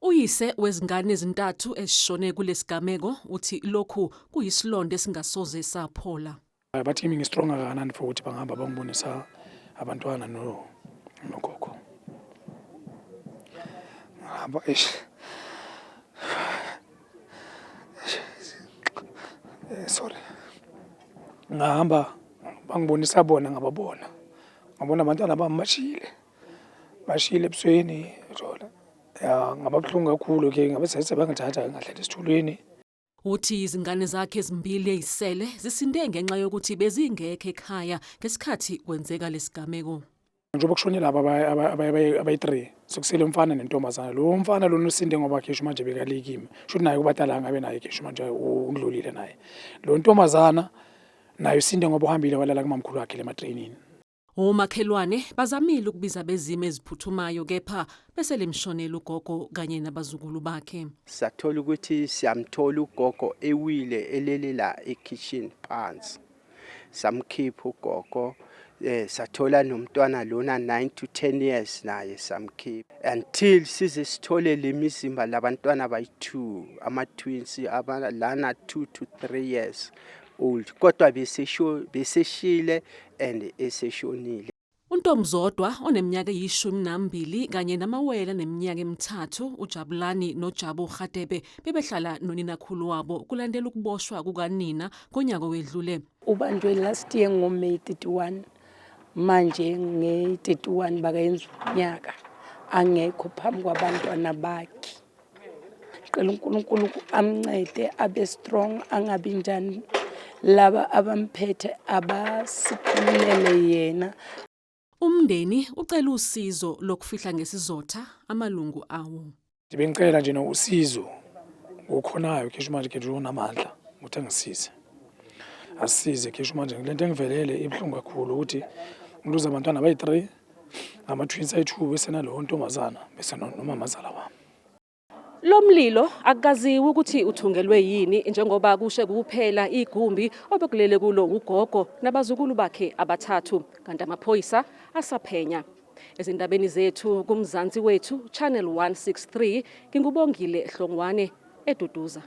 Uyise wezingane ezintathu ezishone kulesigameko uthi lokhu kuyisilonda esingasoze saphola. Bathi kimi ngistrong kangakanani for ukuthi bangihamba bangibonisa abantwana nogogo. Ngihamba sorry. Ngihamba bangibonisa bona ngababona. Ngabona abantwana bamashile. Bashile ebusweni uthola. Ya ngababuhlungu kakhulu ke ngabe sebangithatha ngahlela esithulweni. Uthi izingane zakhe ezimbili ezisele zisinde ngenxa yokuthi bezingekho ekhaya ngesikhathi kwenzeka lesigameko. Njengoba kushone laba abayi-3 sokusele umfana nentombazana. Lo mfana lona usinde ngoba khisho manje bekalekimi. Shuthi naye kubatala ngabe naye khisho manje undlulile naye. Lo ntombazana naye usinde ngoba uhambile walala kumamkhulu wakhe lematrainini. Omakhelwane bazamile ukubiza bezimo eziphuthumayo kepha bese lemshonela ugogo kanye nabazukulu bakhe. Sathola ukuthi siyamthola ugogo ewile elele la ekitchen phansi. Samkhipha ugogo sathola nomntwana lona 9 to 10 years naye samkhipha until size sithole lemizimba labantwana abayi2 ama-twins abalana 2 to 3 years old kodwa beseshile and eseshonile. UNtomzodwa oneminyaka eyi12 kanye namawele neminyaka emithathu uJabulani noJabu Khatebe bebehlala noninakhulu wabo kulandela ukuboshwa kukanina ngonyaka wedlule. Ubanjwe last year ngoMay 31 manje nge31 bakayenza unyaka angekho phambi kwabantwana bakhe. Cela uNkulunkulu amncede abe strong angabi njani laba abamphethe abasikhulele yena. Umndeni ucela usizo lokufihla ngesizotha amalungu awo. Bengicela nje usizo ukhonayo khisho manje ke unamandla ukuthi angisize. Asisize khisho manje lento engivelele ibhlungu kakhulu ukuthi ngiluza abantwana abayi3 ama-twins ayi2 bese nalo ntombazana bese nomamazala wami. Lo mlilo akukaziwi ukuthi uthungelwe yini njengoba kushe kuphela igumbi obekulele kulo ugogo nabazukulu bakhe abathathu kanti amaphoyisa asaphenya. Ezindabeni zethu kumzansi wethu Channel 163 ngingubongile Hlongwane eduduza.